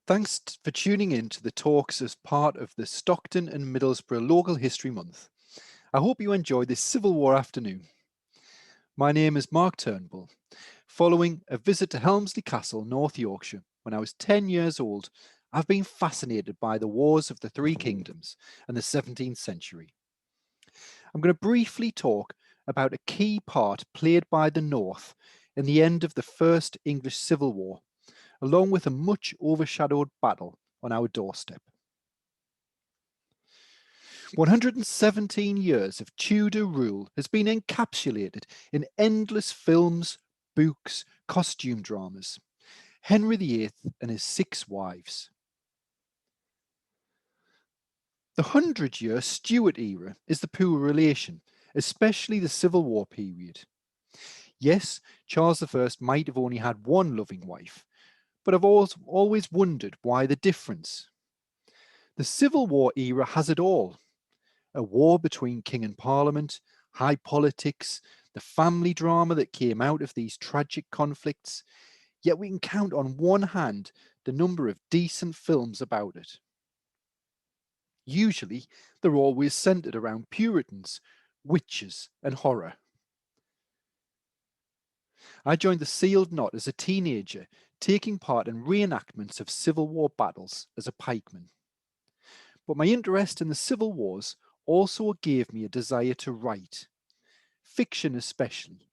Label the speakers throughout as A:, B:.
A: Thanks for tuning in to the talks as part of the Stockton and Middlesbrough Local History Month. I hope you enjoy this Civil War afternoon. My name is Mark Turnbull. Following a visit to Helmsley Castle, North Yorkshire, when I was 10 years old, I've been fascinated by the Wars of the Three Kingdoms and the 17th century. I'm going to briefly talk about a key part played by the North in the end of the First English Civil War, along with a much overshadowed battle on our doorstep. 117 years of Tudor rule has been encapsulated in endless films, books, costume dramas. Henry VIII and his 6 wives. The 100-year Stuart era is the poor relation, especially the Civil War period. Yes, Charles I might have only had one loving wife, but I've always wondered why the difference. The Civil War era has it all. A war between king and parliament, high politics, the family drama that came out of these tragic conflicts, yet we can count on one hand the number of decent films about it. Usually, they're always centred around Puritans, witches, and horror. I joined the Sealed Knot as a teenager, taking part in reenactments of Civil War battles as a pikeman. But my interest in the Civil Wars also gave me a desire to write, fiction especially,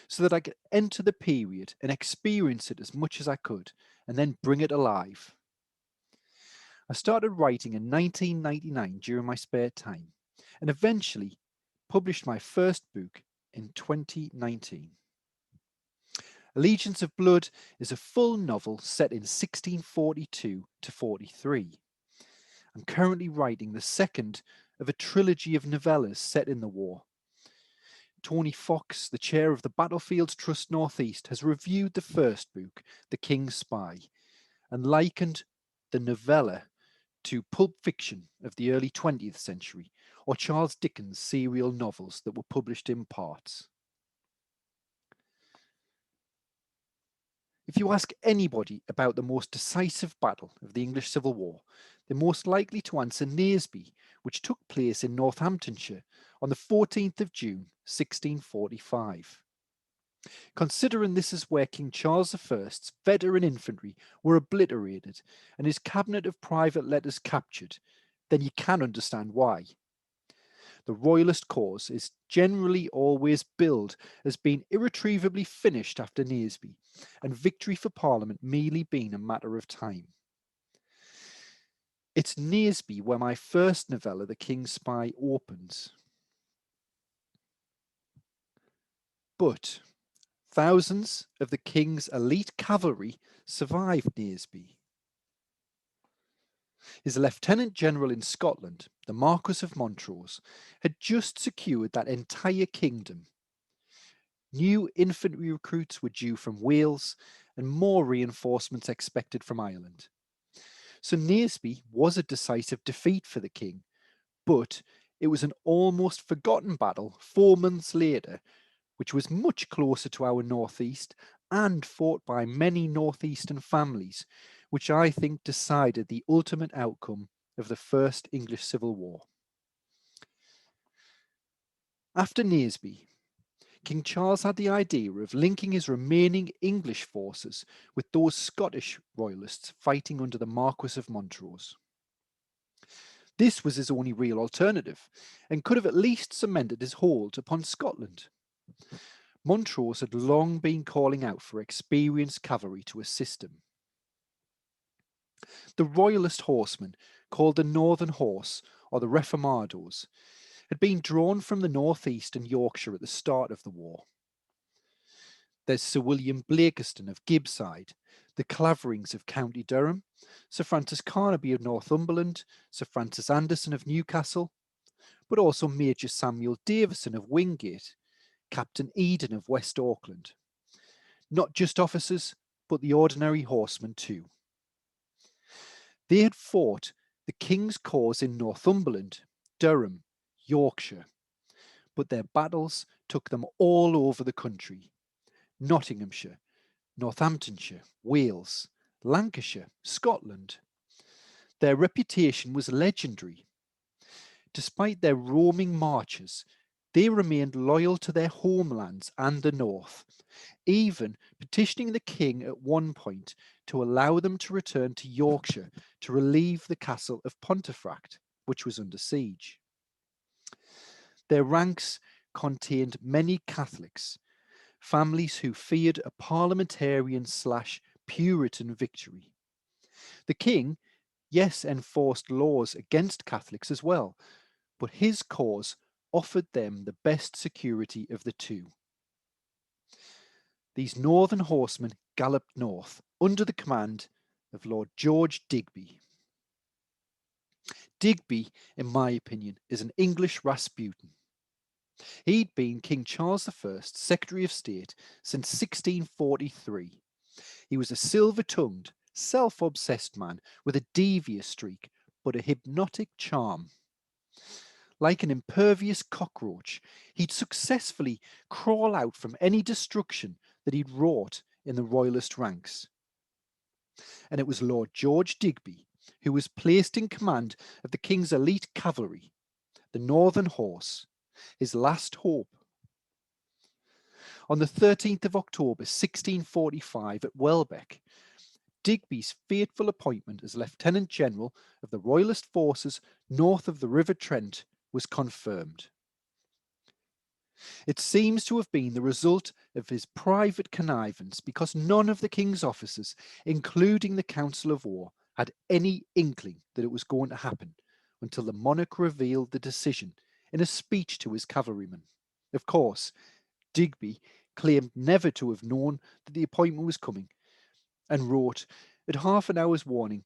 A: so that I could enter the period and experience it as much as I could, and then bring it alive. I started writing in 1999 during my spare time, and eventually published my first book in 2019. Allegiance of Blood is a full novel set in 1642 to 43. I'm currently writing the second of a trilogy of novellas set in the war. Tony Fox, the chair of the Battlefields Trust Northeast, has reviewed the first book, The King's Spy, and likened the novella to Pulp Fiction of the early 20th century, or Charles Dickens' serial novels that were published in parts. If you ask anybody about the most decisive battle of the English Civil War, they're most likely to answer Naseby, which took place in Northamptonshire on the 14th of June, 1645. Considering this is where King Charles I's veteran infantry were obliterated and his cabinet of private letters captured, then you can understand why. The Royalist cause is generally always billed as being irretrievably finished after Naseby, and victory for Parliament merely being a matter of time. It's Naseby where my first novella, The King's Spy, opens. But thousands of the king's elite cavalry survived Naseby. His lieutenant general in Scotland, the Marquis of Montrose, had just secured that entire kingdom. New infantry recruits were due from Wales and more reinforcements expected from Ireland. So Naseby was a decisive defeat for the king, but it was an almost forgotten battle 4 months later, which was much closer to our northeast and fought by many northeastern families, which I think decided the ultimate outcome of the First English Civil War. After Naseby, King Charles had the idea of linking his remaining English forces with those Scottish royalists fighting under the Marquis of Montrose. This was his only real alternative, and could have at least cemented his hold upon Scotland. Montrose had long been calling out for experienced cavalry to assist him. The royalist horsemen, called the Northern Horse or the Reformados, had been drawn from the northeast and Yorkshire at the start of the war. There's Sir William Blakiston of Gibbside, the Claverings of County Durham, Sir Francis Carnaby of Northumberland, Sir Francis Anderson of Newcastle, but also Major Samuel Davison of Wingate, Captain Eden of West Auckland. Not just officers, but the ordinary horsemen too. They had fought the King's cause in Northumberland, Durham, Yorkshire, but their battles took them all over the country: Nottinghamshire, Northamptonshire, Wales, Lancashire, Scotland. Their reputation was legendary. Despite their roaming marches, they remained loyal to their homelands and the north, even petitioning the king at one point to allow them to return to Yorkshire to relieve the castle of Pontefract, which was under siege. Their ranks contained many Catholics, families who feared a parliamentarian/Puritan victory. The king, yes, enforced laws against Catholics as well, but his cause offered them the best security of the two. These northern horsemen galloped north under the command of Lord George Digby. Digby, in my opinion, is an English Rasputin. He'd been King Charles I's Secretary of State since 1643. He was a silver-tongued, self-obsessed man with a devious streak, but a hypnotic charm. Like an impervious cockroach, he'd successfully crawl out from any destruction that he'd wrought in the royalist ranks. And it was Lord George Digby who was placed in command of the king's elite cavalry, the Northern Horse, his last hope. On the 13th of October 1645 at Welbeck, Digby's fateful appointment as Lieutenant General of the Royalist forces north of the River Trent was confirmed. It seems to have been the result of his private connivance because none of the king's officers, including the Council of War, had any inkling that it was going to happen until the monarch revealed the decision in a speech to his cavalrymen. Of course, Digby claimed never to have known that the appointment was coming and wrote, at half an hour's warning,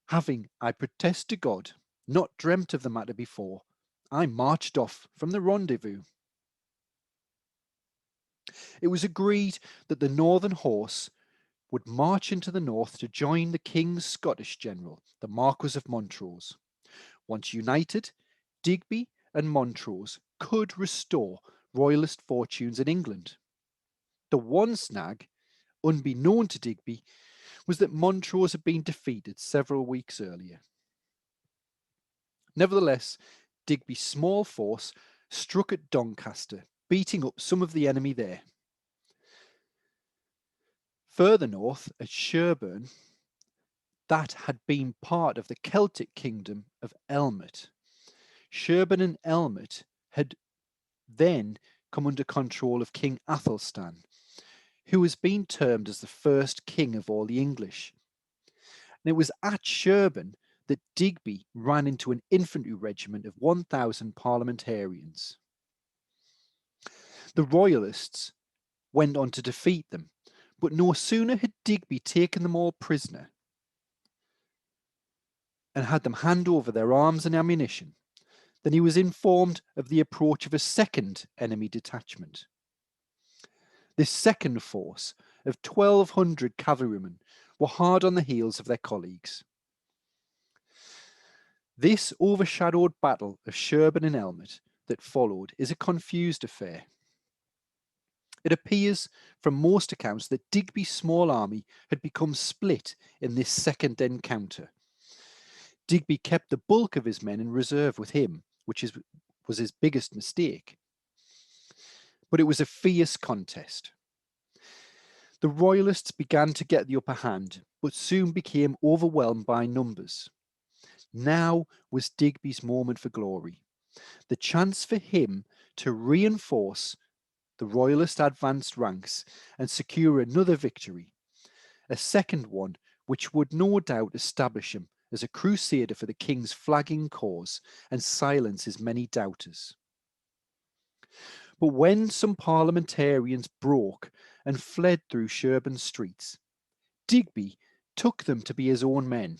A: having, I protest to God, not dreamt of the matter before, I marched off from the rendezvous. It was agreed that the Northern Horse would march into the north to join the king's Scottish general, the Marquis of Montrose. Once united, Digby and Montrose could restore royalist fortunes in England. The one snag, unbeknown to Digby, was that Montrose had been defeated several weeks earlier. Nevertheless, Digby's small force struck at Doncaster, beating up some of the enemy there. Further north, at Sherburn, that had been part of the Celtic kingdom of Elmet. Sherburn and Elmet had then come under control of King Athelstan, who has been termed as the first king of all the English. And it was at Sherburn that Digby ran into an infantry regiment of 1,000 parliamentarians. The Royalists went on to defeat them, but no sooner had Digby taken them all prisoner and had them hand over their arms and ammunition than he was informed of the approach of a second enemy detachment. This second force of 1,200 cavalrymen were hard on the heels of their colleagues. This overshadowed battle of Sherburn and Elmet that followed is a confused affair. It appears from most accounts that Digby's small army had become split in this second encounter. Digby kept the bulk of his men in reserve with him, which was his biggest mistake. But it was a fierce contest. The Royalists began to get the upper hand, but soon became overwhelmed by numbers. Now was Digby's moment for glory, the chance for him to reinforce the Royalist advanced ranks and secure another victory, a second one which would no doubt establish him as a crusader for the king's flagging cause and silence his many doubters. But when some parliamentarians broke and fled through Sherburn streets, Digby took them to be his own men.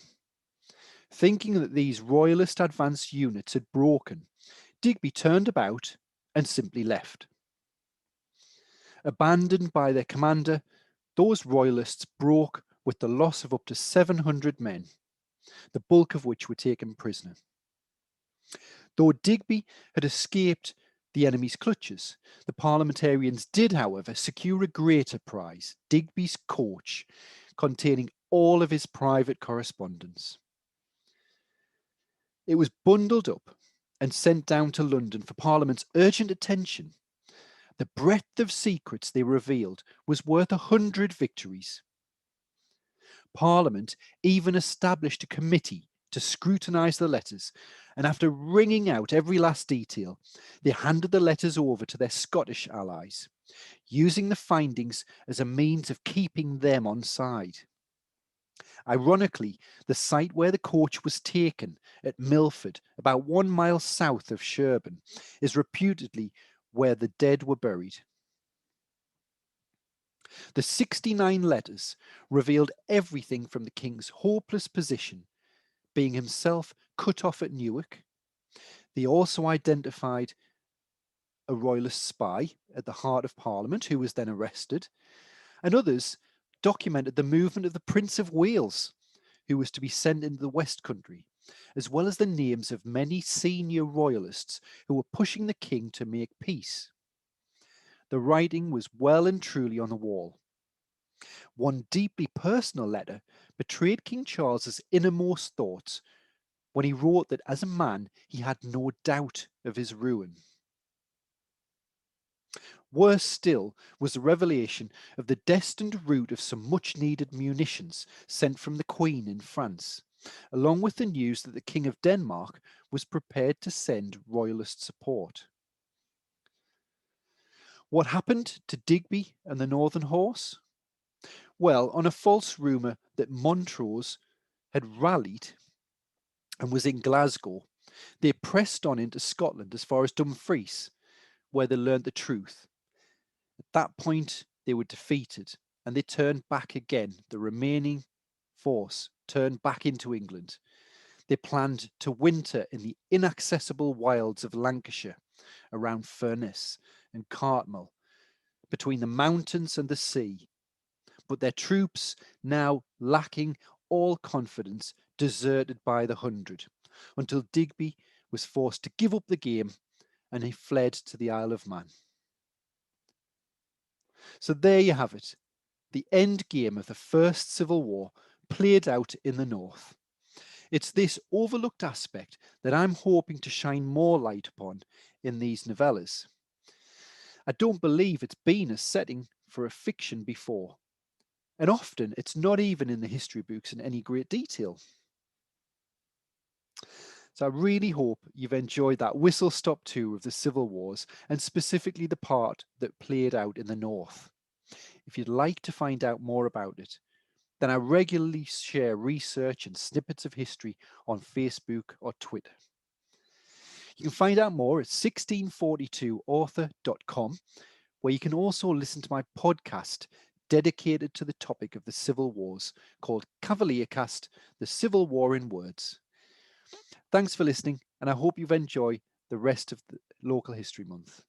A: Thinking that these Royalist advanced units had broken, Digby turned about and simply left. Abandoned by their commander, those Royalists broke with the loss of up to 700 men, the bulk of which were taken prisoner. Though Digby had escaped the enemy's clutches, the parliamentarians did, however, secure a greater prize, Digby's coach, containing all of his private correspondence. It was bundled up and sent down to London for Parliament's urgent attention. The breadth of secrets they revealed was worth 100 victories. Parliament even established a committee to scrutinise the letters, and after wringing out every last detail, they handed the letters over to their Scottish allies, using the findings as a means of keeping them on side. Ironically, the site where the coach was taken at Milford, about 1 mile south of Sherborne, is reputedly where the dead were buried. The 69 letters revealed everything from the king's hopeless position, being himself cut off at Newark. They also identified a royalist spy at the heart of Parliament who was then arrested, and others documented the movement of the Prince of Wales, who was to be sent into the West Country, as well as the names of many senior royalists who were pushing the king to make peace. The writing was well and truly on the wall. One deeply personal letter betrayed King Charles's innermost thoughts when he wrote that as a man he had no doubt of his ruin. Worse still was the revelation of the destined route of some much-needed munitions sent from the Queen in France, along with the news that the King of Denmark was prepared to send royalist support. What happened to Digby and the Northern Horse? Well, on a false rumour that Montrose had rallied and was in Glasgow, they pressed on into Scotland as far as Dumfries, where they learnt the truth. At that point, they were defeated and they turned back again. The remaining force turned back into England. They planned to winter in the inaccessible wilds of Lancashire, around Furness and Cartmel, between the mountains and the sea. But their troops, now lacking all confidence, deserted by the 100, until Digby was forced to give up the game and he fled to the Isle of Man. So there you have it, the end game of the First Civil War played out in the North. It's this overlooked aspect that I'm hoping to shine more light upon in these novellas. I don't believe it's been a setting for a fiction before, and often it's not even in the history books in any great detail. So I really hope you've enjoyed that whistle-stop tour of the Civil Wars, and specifically the part that played out in the North. If you'd like to find out more about it, then I regularly share research and snippets of history on Facebook or Twitter. You can find out more at 1642author.com, where you can also listen to my podcast dedicated to the topic of the Civil Wars called Cavaliercast, The Civil War in Words. Thanks for listening, and I hope you've enjoyed the rest of the Local History Month.